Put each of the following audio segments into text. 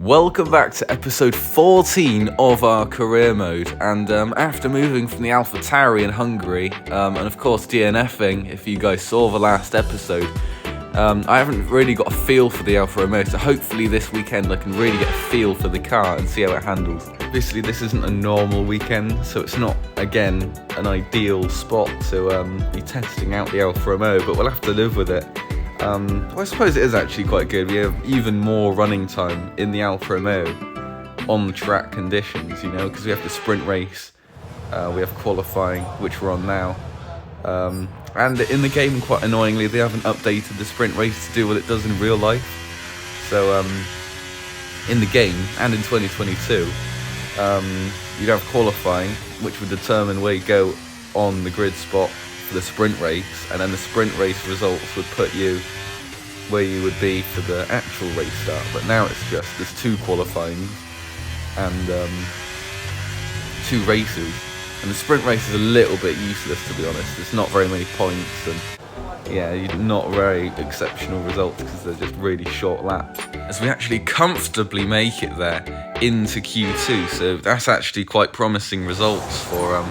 Welcome back to episode 14 of our career mode, and after moving from the AlphaTauri in Hungary, and of course DNFing, if you guys saw the last episode, I haven't really got a feel for the Alfa Romeo, so hopefully this weekend I can really get a feel for the car and see how it handles. Obviously this isn't a normal weekend, so it's not, again, an ideal spot to be testing out the Alfa Romeo, but we'll have to live with it. Well, I suppose it is actually quite good. We have even more running time in the Alfa Romeo on track conditions, you know, because we have the sprint race, we have qualifying, which we're on now, and in the game, quite annoyingly, they haven't updated the sprint race to do what it does in real life. So in the game and in 2022, you'd have qualifying, which would determine where you go on the grid spot for the sprint race, and then the sprint race results would put you where you would be for the actual race start. But now it's just there's two qualifying and two races, and the sprint race is a little bit useless, to be honest. It's not very many points, and yeah, not very exceptional results because they're just really short laps. As we actually comfortably make it there into Q2, so that's actually quite promising results for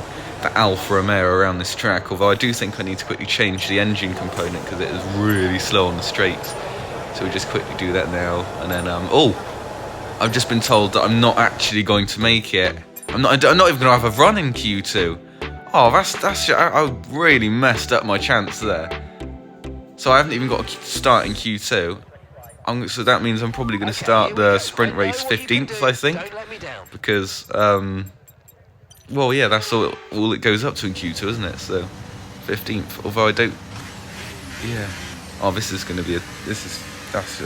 the Alfa Romeo around this track, although I do think I need to quickly change the engine component because it is really slow on the straights. So we just quickly do that now, and then I've just been told that I'm not actually going to make it. I'm not even going to have a run in Q2. Oh, that's I really messed up my chance there. So I haven't even got to start in Q2. So that means I'm probably going to start the sprint race 15th, I think, because well, yeah, that's all it goes up to in Q2, isn't it? So 15th. Although I don't. Yeah. Oh, this is going to be that's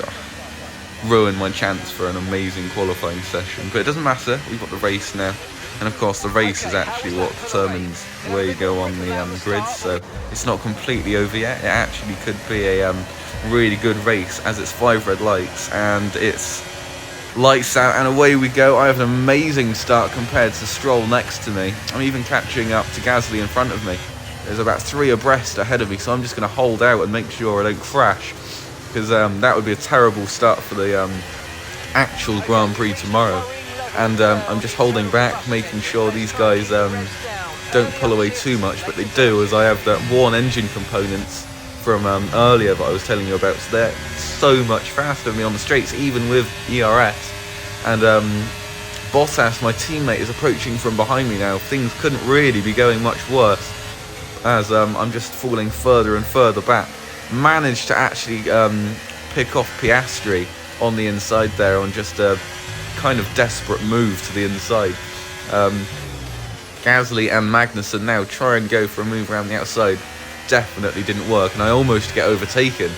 ruined my chance for an amazing qualifying session. But it doesn't matter. We've got the race now, and of course the race is actually what determines where you go on the grid. So it's not completely over yet. It actually could be a really good race, as it's 5 red lights and it's lights out and away we go. I have an amazing start compared to Stroll next to me. I'm even catching up to Gasly in front of me. There's about 3 abreast ahead of me, so I'm just going to hold out and make sure I don't crash, because that would be a terrible start for the actual Grand Prix tomorrow. And I'm just holding back, making sure these guys don't pull away too much, but they do, as I have that worn engine components from earlier that I was telling you about. So they're so much faster than me on the straights, even with ERS. And Bottas, my teammate, is approaching from behind me now. Things couldn't really be going much worse, as I'm just falling further and further back. Managed to actually pick off Piastri on the inside there on just a kind of desperate move to the inside. Gasly and Magnussen now try and go for a move around the outside. Definitely didn't work, and I almost get overtaken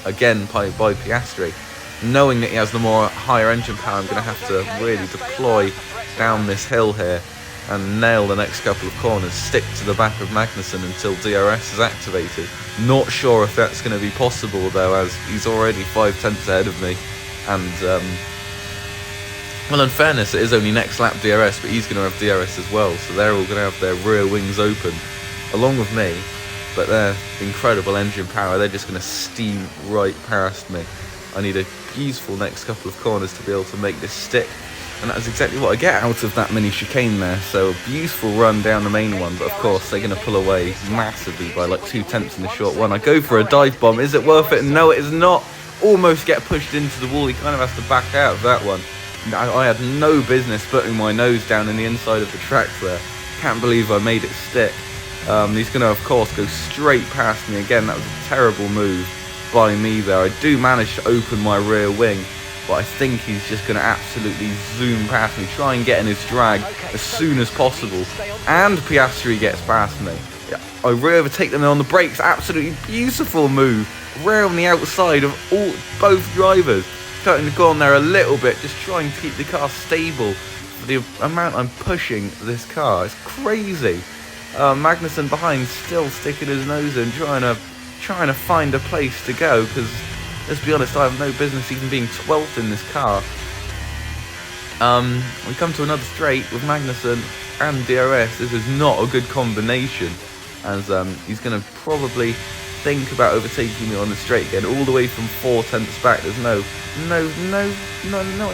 again by Piastri. Knowing that he has the more higher engine power, I'm going to have to really deploy down this hill here and nail the next couple of corners, stick to the back of Magnussen until DRS is activated. Not sure if that's going to be possible though, as he's already 5 tenths ahead of me, and well, in fairness, it is only next lap DRS, but he's going to have DRS as well, so they're all going to have their rear wings open along with me. But their incredible engine power, they're just going to steam right past me. I need a beautiful next couple of corners to be able to make this stick. And that's exactly what I get out of that mini chicane there. So a beautiful run down the main one, but of course they're going to pull away massively by like 2 tenths in the short one. I go for a dive bomb. Is it worth it? No, it is not. Almost get pushed into the wall. He kind of has to back out of that one. I had no business putting my nose down in the inside of the track there. Can't believe I made it stick. He's going to, of course, go straight past me again. That was a terrible move by me there. I do manage to open my rear wing, but I think he's just going to absolutely zoom past me, try and get in his drag as soon as possible. And Piastri gets past me. Yeah, I re-overtake them on the brakes. Absolutely beautiful move. Around the outside of both drivers. Cutting the corner there a little bit, just trying to keep the car stable for the amount I'm pushing this car. It's crazy. Magnussen behind, still sticking his nose in, trying to find a place to go, because let's be honest, I have no business even being 12th in this car. We come to another straight with Magnussen and DRS. This is not a good combination, as he's going to probably think about overtaking me on the straight again, all the way from 4 tenths back. There's not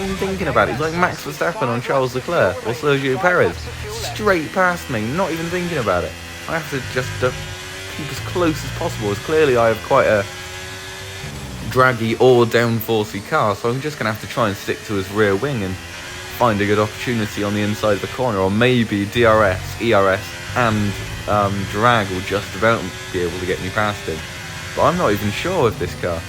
even thinking about it. It's like Max Verstappen on Charles Leclerc or Sergio Perez, straight past me, not even thinking about it. I have to just keep as close as possible, as clearly I have quite a draggy or downforcey car, so I'm just going to have to try and stick to his rear wing and find a good opportunity on the inside of the corner, or maybe DRS, ERS and drag will just about be able to get me past him. But I'm not even sure with this car.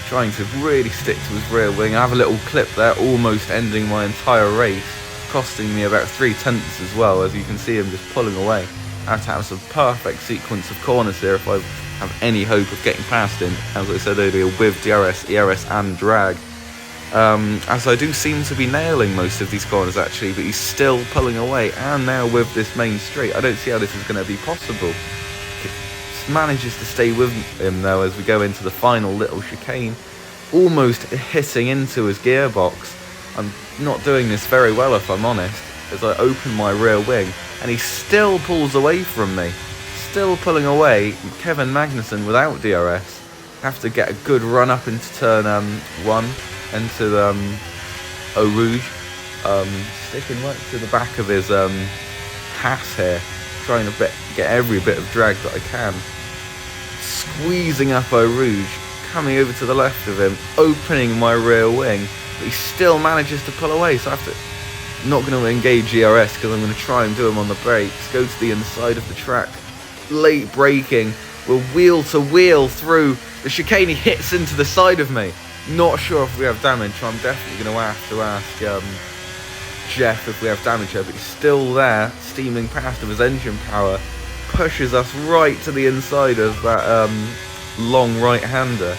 Trying to really stick to his rear wing. I have a little clip there, almost ending my entire race, costing me about 3 tenths as well, as you can see him just pulling away. I have to have some perfect sequence of corners here if I have any hope of getting past him, as I said earlier, with DRS, ERS and drag. As I do seem to be nailing most of these corners actually, but he's still pulling away, and now with this main straight, I don't see how this is going to be possible. Manages to stay with him though as we go into the final little chicane, almost hitting into his gearbox. I'm not doing this very well if I'm honest, as I open my rear wing, and he still pulls away from me. Still pulling away. Kevin Magnussen without DRS. Have to get a good run up into turn 1, into Eau Rouge, sticking right to the back of his Haas here, trying to get every bit of drag that I can. Squeezing up Eau Rouge, coming over to the left of him, opening my rear wing, but he still manages to pull away, so I have to... not going to engage ERS because I'm going to try and do him on the brakes, go to the inside of the track, late braking, we're wheel to wheel through the chicane, he hits into the side of me. Not sure if we have damage, so I'm definitely going to have to ask Jeff if we have damage here, but he's still there, steaming past with his engine power, pushes us right to the inside of that long right-hander,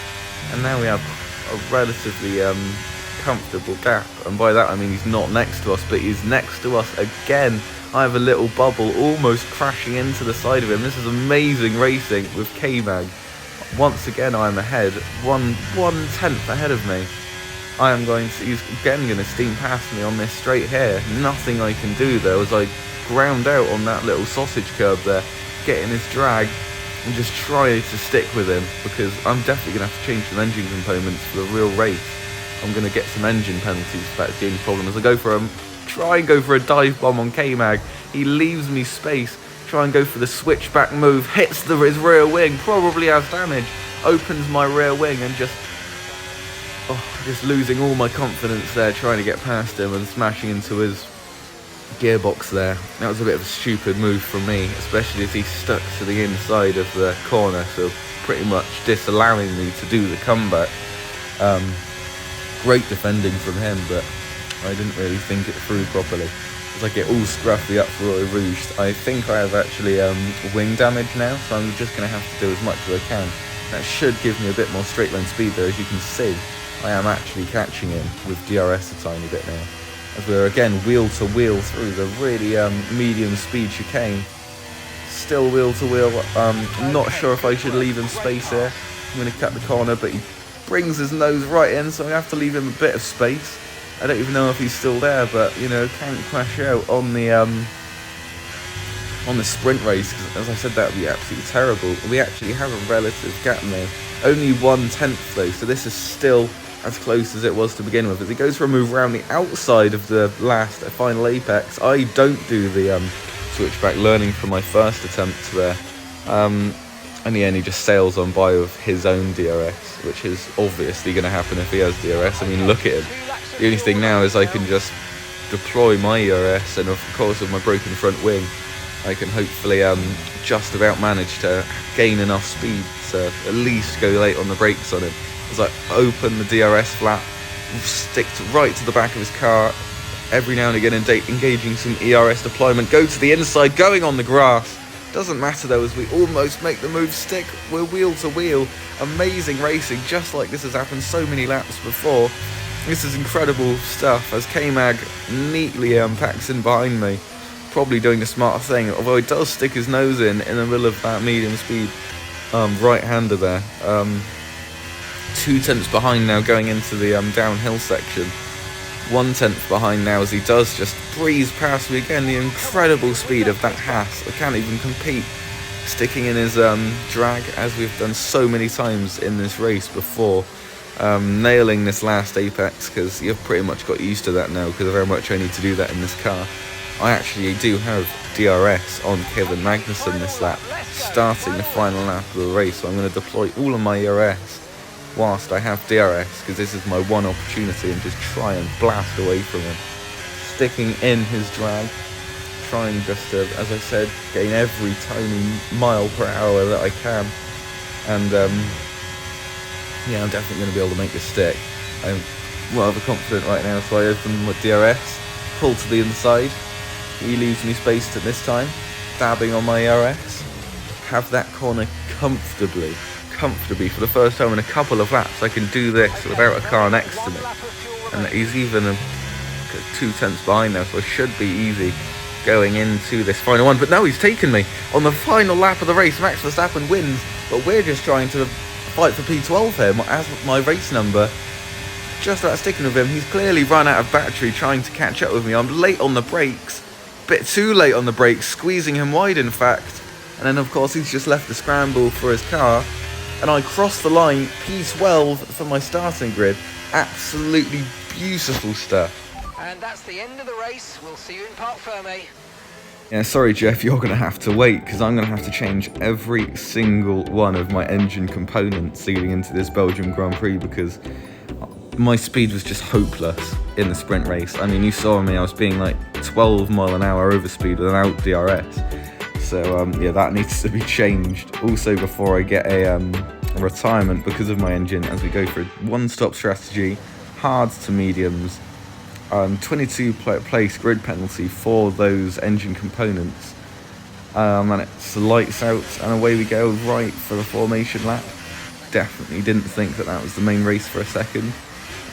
and now we have a relatively comfortable gap, and by that I mean he's not next to us, but he's next to us again. I have a little bubble almost crashing into the side of him. This is amazing racing with K-Mag. Once again I'm ahead, one tenth ahead of me. He's again going to steam past me on this straight here. Nothing I can do though as I ground out on that little sausage curb there, getting his drag and just try to stick with him, because I'm definitely going to have to change some engine components for the real race. I'm going to get some engine penalties, that's the only problem. As I try and go for a dive bomb on K-Mag, he leaves me space, try and go for the switchback move, hits his rear wing, probably has damage, opens my rear wing and just losing all my confidence there, trying to get past him and smashing into his gearbox there. That was a bit of a stupid move from me, especially as he stuck to the inside of the corner, so pretty much disallowing me to do the comeback. Great defending from him, but I didn't really think it through properly. As I get all scruffy up for Eau Rouge, I think I have actually wing damage now, so I'm just going to have to do as much as I can. That should give me a bit more straight line speed there. As you can see, I am actually catching him with DRS a tiny bit now, as we're again wheel to wheel through the really medium speed chicane. Still wheel to wheel. I'm not sure if I should leave him space here. I'm going to cut the corner, but he brings his nose right in, so I have to leave him a bit of space. I don't even know if he's still there, but you know, can't crash out on the sprint race, because as I said, that would be absolutely terrible. We actually have a relative gap now, only 1/10 though, so this is still as close as it was to begin with. As he goes for a move around the outside of the final apex, I don't do the switchback, learning from my first attempt there. In the end, he just sails on by with his own DRS, which is obviously going to happen if he has DRS. I mean, look at him. The only thing now is I can just deploy my ERS, and of course with my broken front wing, I can hopefully just about manage to gain enough speed to at least go late on the brakes on him. As I open the DRS flap, stick right to the back of his car, every now and again engaging some ERS deployment, go to the inside, going on the grass. Doesn't matter though, as we almost make the move stick. We're wheel to wheel. Amazing racing, just like this has happened so many laps before. This is incredible stuff, as K-Mag neatly packs in behind me, probably doing the smart thing, although he does stick his nose in the middle of that medium speed right-hander there. 2 tenths behind now going into the downhill section. 1/10 behind now as he does just breeze past me again. The incredible speed of that Haas, I can't even compete sticking in his drag, as we've done so many times in this race before. Nailing this last apex, because you've pretty much got used to that now, because of how much I need to do that in this car. I actually do have DRS on Kevin Magnussen this lap, starting the final lap of the race, so I'm going to deploy all of my ERS whilst I have DRS, because this is my one opportunity, and just try and blast away from him. Sticking in his drag, trying just to, as I said, gain every tiny mile per hour that I can, and yeah, I'm definitely going to be able to make this stick. I'm rather confident right now, so I open my DRS, pull to the inside. He leaves me space to this time, dabbing on my ERS. Have that corner comfortably for the first time in a couple of laps. I can do this without a car next to me. And he's even 2 tenths behind now, so I should be easy going into this final one. But no, he's taken me on the final lap of the race. Max Verstappen wins, but we're just trying to fight for P12 here, as my race number. Just about sticking with him. He's clearly run out of battery trying to catch up with me. I'm late on the brakes, bit too late on the brakes, squeezing him wide in fact. And then of course he's just left the scramble for his car, and I crossed the line, P12 for my starting grid. Absolutely beautiful stuff. And that's the end of the race. We'll see you in Parc Fermé. Yeah, sorry Jeff, you're going to have to wait, because I'm going to have to change every single one of my engine components leading into this Belgium Grand Prix, because my speed was just hopeless in the sprint race. I mean, you saw me, I was being like 12 mile an hour overspeed without DRS. So yeah, that needs to be changed. Also, before I get a retirement because of my engine, as we go for a one-stop strategy, hards to mediums, 22 place grid penalty for those engine components, and it's lights out and away we go right for the formation lap. Definitely didn't think that was the main race for a second,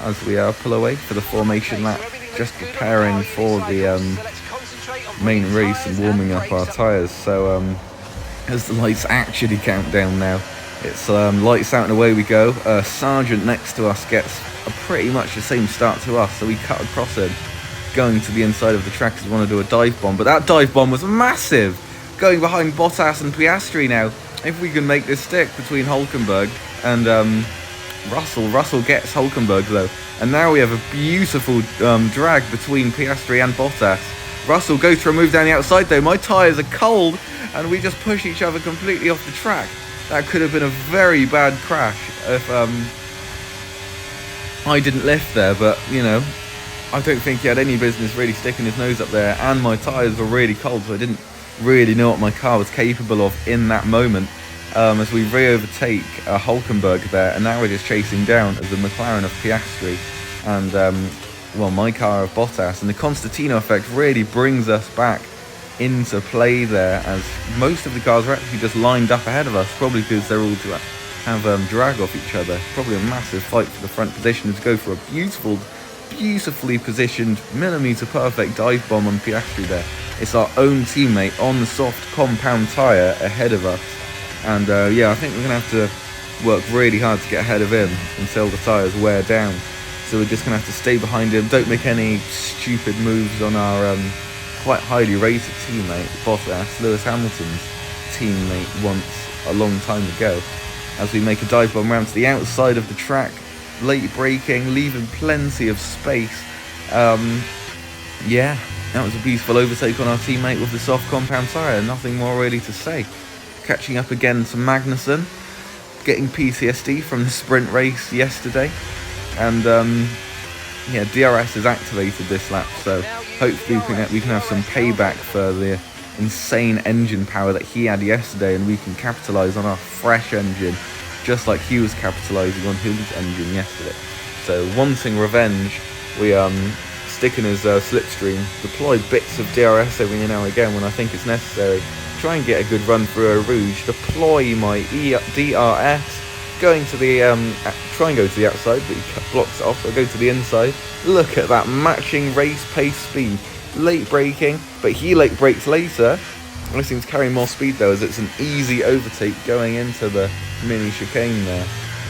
as we pull away for the formation lap, just preparing for the main race and warming up our tyres. So as the lights actually count down now, it's lights out and away we go. Sergeant next to us gets pretty much the same start to us, so we cut across him, going to the inside of the track because we want to do a dive bomb. But that dive bomb was massive, going behind Bottas and Piastri now. If we can make this stick between Hulkenberg and Russell gets Hulkenberg though, and now we have a beautiful drag between Piastri and Bottas. Russell goes for a move down the outside though. My tyres are cold and we just push each other completely off the track. That could have been a very bad crash if I didn't lift there, but you know, I don't think he had any business really sticking his nose up there, and my tyres were really cold, so I didn't really know what my car was capable of in that moment. As we re-overtake Hulkenberg there, and now we're just chasing down the McLaren of Piastri and well, my car of Bottas, and the Constantino effect really brings us back into play there, as most of the cars are actually just lined up ahead of us, probably because they're all to have drag off each other. Probably a massive fight for the front position, to go for a beautifully positioned, millimetre perfect dive bomb on Piastri there. It's our own teammate on the soft compound tyre ahead of us, and yeah, I think we're going to have to work really hard to get ahead of him until the tyres wear down. So we're just going to have to stay behind him, don't make any stupid moves on our quite highly rated teammate, Bottas, Lewis Hamilton's teammate once a long time ago, as we make a dive bomb round to the outside of the track, late braking, leaving plenty of space. Yeah, that was a beautiful overtake on our teammate with the soft compound tyre, nothing more really to say. Catching up again to Magnussen, getting PTSD from the sprint race yesterday, and yeah, DRS is activated this lap, so hopefully we can have some payback for the insane engine power that he had yesterday, and we can capitalise on our fresh engine just like he was capitalising on his engine yesterday. So wanting revenge, we stick in his slipstream, deploy bits of DRS every now and again when I think it's necessary, try and get a good run through a Rouge, deploy my DRS, going to the try and go to the outside, but he blocks it off, so I go to the inside. Look at that matching race pace speed, late braking, but he late brakes later. I seem to carry more speed though, as it's an easy overtake going into the mini chicane there.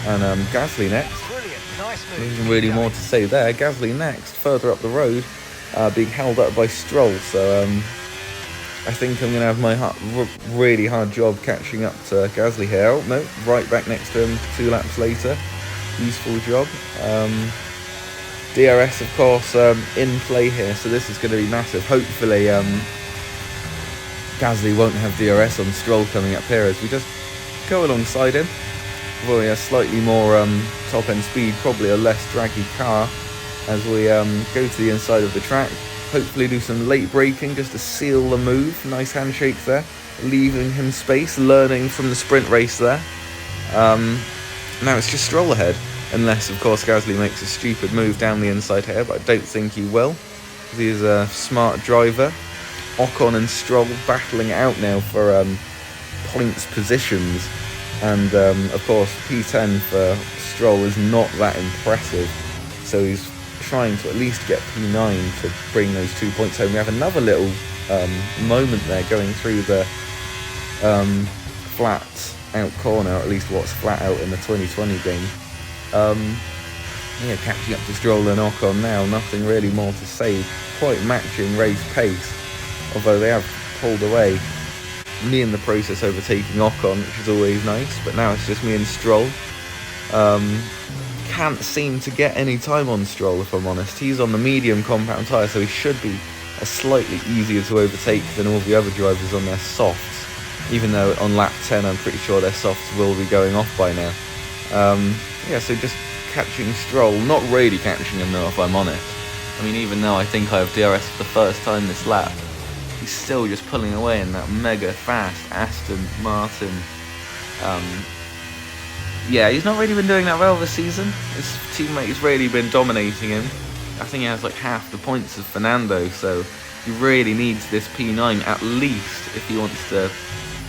And Gasly next. Brilliant, nice move. Nothing really more to say there. Gasly next, further up the road, being held up by Stroll. So I think I'm going to have my really hard job catching up to Gasly here. Oh, no, right back next to him 2 laps later. Useful job. DRS, of course, in play here, so this is going to be massive. Hopefully, Gasly won't have DRS on Stroll coming up here as we just go alongside him. Probably a slightly more top-end speed, probably a less draggy car as we go to the inside of the track. Hopefully do some late braking just to seal the move. Nice handshake there, leaving him space, learning from the sprint race there. Now it's just Stroll ahead, unless of course Gasly makes a stupid move down the inside here, but I don't think he will. He is a smart driver. Ocon and Stroll battling out now for points positions, and of course P10 for Stroll is not that impressive, so he's trying to at least get P9 to bring those 2 points home. We have another little moment there going through the flat out corner, or at least what's flat out in the 2020 game. Yeah, catching up to Stroll and Ocon now, nothing really more to say, quite matching race pace, although they have pulled away. Me in the process overtaking Ocon, which is always nice, but now it's just me and Stroll. Can't seem to get any time on Stroll, if I'm honest. He's on the medium compound tyre, so he should be a slightly easier to overtake than all the other drivers on their softs, even though on lap 10 I'm pretty sure their softs will be going off by now. Yeah, so just catching Stroll, not really catching him though, if I'm honest. I mean, even though I think I have DRS for the first time this lap, he's still just pulling away in that mega fast Aston Martin. Yeah, he's not really been doing that well this season. His teammate has really been dominating him. I think he has like half the points of Fernando, so he really needs this P9 at least if he wants to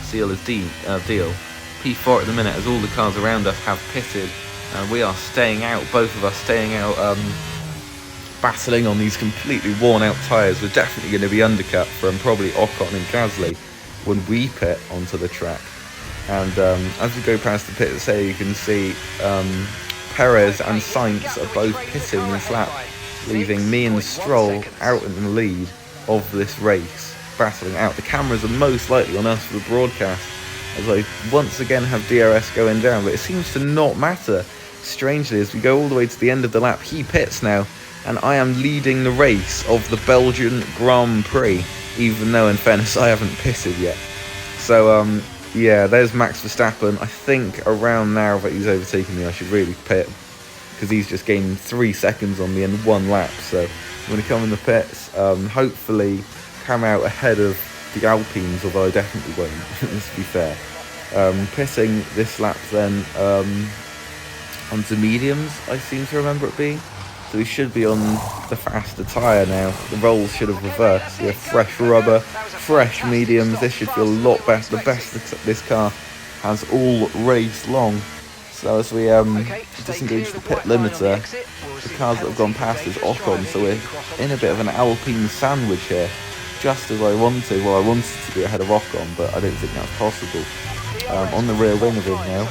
seal his deal. P4 at the minute, as all the cars around us have pitted. We are staying out, both of us staying out, battling on these completely worn out tyres. We're definitely going to be undercut from probably Ocon and Gasly when we pit onto the track. And as we go past the pits here, you can see Perez and Sainz are both pitting this lap, leaving me and Stroll out in the lead of this race, battling out. The cameras are most likely on us for the broadcast, as I once again have DRS going down, but it seems to not matter. Strangely, as we go all the way to the end of the lap, he pits now, and I am leading the race of the Belgian Grand Prix, even though in fairness I haven't pitted yet. So yeah, there's Max Verstappen. I think around now that he's overtaken me, I should really pit, because he's just gained 3 seconds on me in 1 lap. So I'm going to come in the pits, hopefully come out ahead of the Alpines, although I definitely won't, let's be fair. Pitting this lap then onto mediums, I seem to remember it being. So we should be on the faster tyre now. The rolls should have reversed. We have fresh rubber, fresh mediums. This should feel a lot better. The best this car has all race long. So as we disengage the pit limiter, the cars that have gone past is Ocon. So we're in a bit of an Alpine sandwich here. Just as I wanted. Well, I wanted to be ahead of Ocon, but I don't think that's possible. On the rear wing of him now.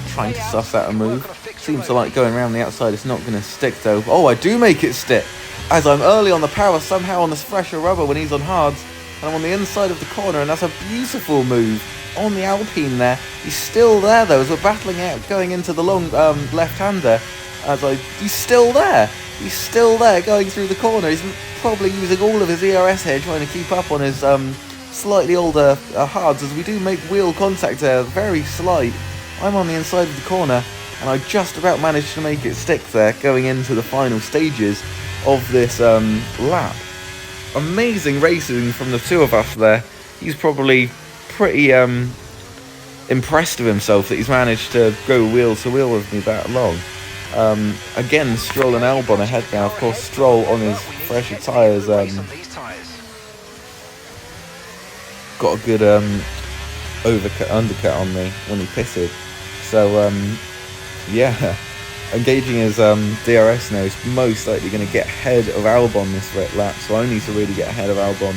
Trying to suss out a move. Seems to like going around the outside. It's not going to stick though. Oh, I do make it stick. As I'm early on the power, somehow on this fresher rubber when he's on hards. And I'm on the inside of the corner, and that's a beautiful move on the Alpine there. He's still there though, as we're battling out, going into the long left-hander. He's still there. He's still there going through the corner. He's probably using all of his ERS here, trying to keep up on his slightly older hards, as we do make wheel contact there, very slight. I'm on the inside of the corner, and I just about managed to make it stick there, going into the final stages of this lap. Amazing racing from the two of us there. He's probably pretty impressed with himself that he's managed to go wheel to wheel with me that long. Again, Stroll and Albon ahead now. Of course, Stroll on his fresher tyres got a good undercut on me when he pitted. So yeah, engaging his DRS now is most likely going to get ahead of Albon this lap, so I need to really get ahead of Albon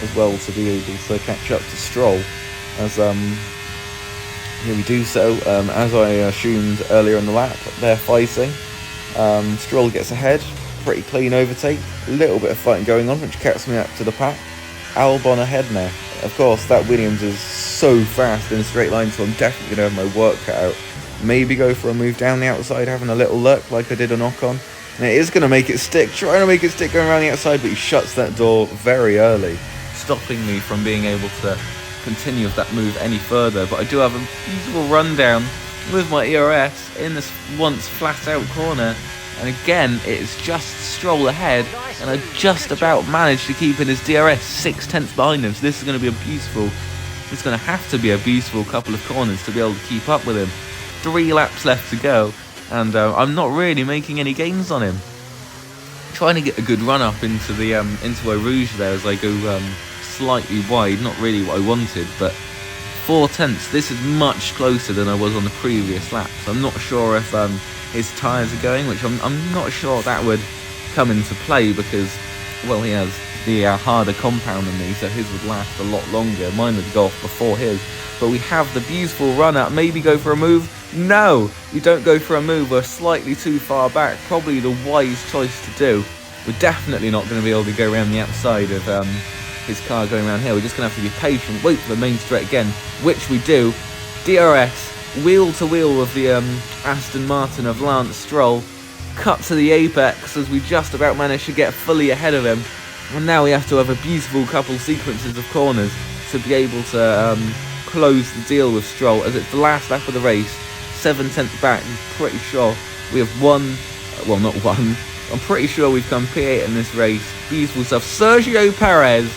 as well to be able to catch up to Stroll. As here we do so, as I assumed earlier in the lap, they're fighting. Stroll gets ahead, pretty clean overtake, a little bit of fighting going on, which gets me up to the pack. Albon ahead now. Of course, that Williams is so fast in a straight line, so I'm definitely going to have my work cut out. Maybe go for a move down the outside, having a little look like I did on Ocon. And it is going to make it stick, trying to make it stick going around the outside, but he shuts that door very early, stopping me from being able to continue with that move any further. But I do have a beautiful rundown with my ERS in this once flat out corner. And again, it's just Stroll ahead, and I just about managed to keep in his DRS 6/10 behind him. So this is going to be a beautiful, it's going to have to be a beautiful couple of corners to be able to keep up with him. 3 laps left to go, and I'm not really making any gains on him. Trying to get a good run up into the into Eau Rouge there as I go slightly wide. Not really what I wanted, but 4/10. This is much closer than I was on the previous lap. So I'm not sure if his tyres are going, which I'm not sure that would come into play because, well, he has the harder compound than me, so his would last a lot longer. Mine would go off before his. But we have the beautiful run up. Maybe go for a move. No, you don't go for a move. We're slightly too far back. Probably the wise choice to do. We're definitely not going to be able to go around the outside of his car going around here. We're just going to have to be patient, wait for the main straight again, which we do. DRS, wheel to wheel with the Aston Martin of Lance Stroll. Cut to the apex as we just about managed to get fully ahead of him. And now we have to have a beautiful couple sequences of corners to be able to close the deal with Stroll, as it's the last lap of the race. 7/10 back. I'm pretty sure we have won, well, not won, I'm pretty sure we've come P8 in this race. Beautiful stuff. Sergio Perez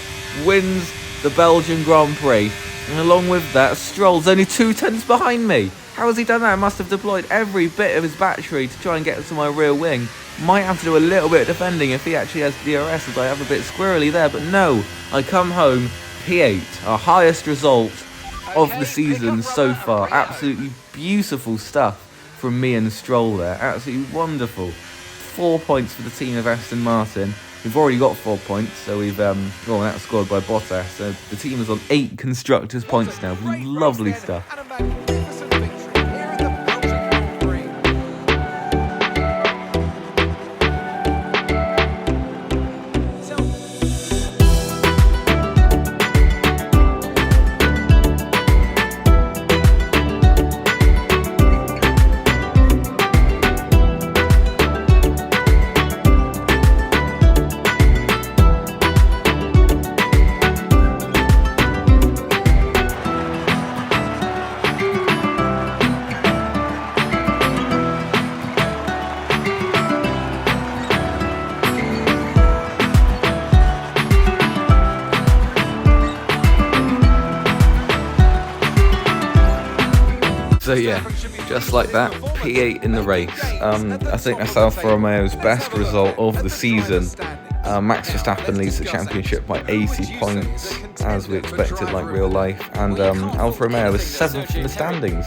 wins the Belgian Grand Prix, and along with that, Stroll's only 2/10 behind me. How has he done that? I must have deployed every bit of his battery to try and get to my rear wing. Might have to do a little bit of defending if he actually has DRS, as I have a bit squirrely there, but no, I come home P8, our highest result of the season so far. Absolutely beautiful stuff from me and Stroll there. Absolutely wonderful. 4 points for the team of Aston Martin. We've already got 4 points, so we've well, that's scored by Bottas. So the team is on 8 constructors' points now. Lovely stuff. So yeah, just like that, P8 in the race. I think that's Alfa Romeo's best result of the season. Max Verstappen leads the championship by 80 points, as we expected, like real life. And Alfa Romeo is 7th in the standings.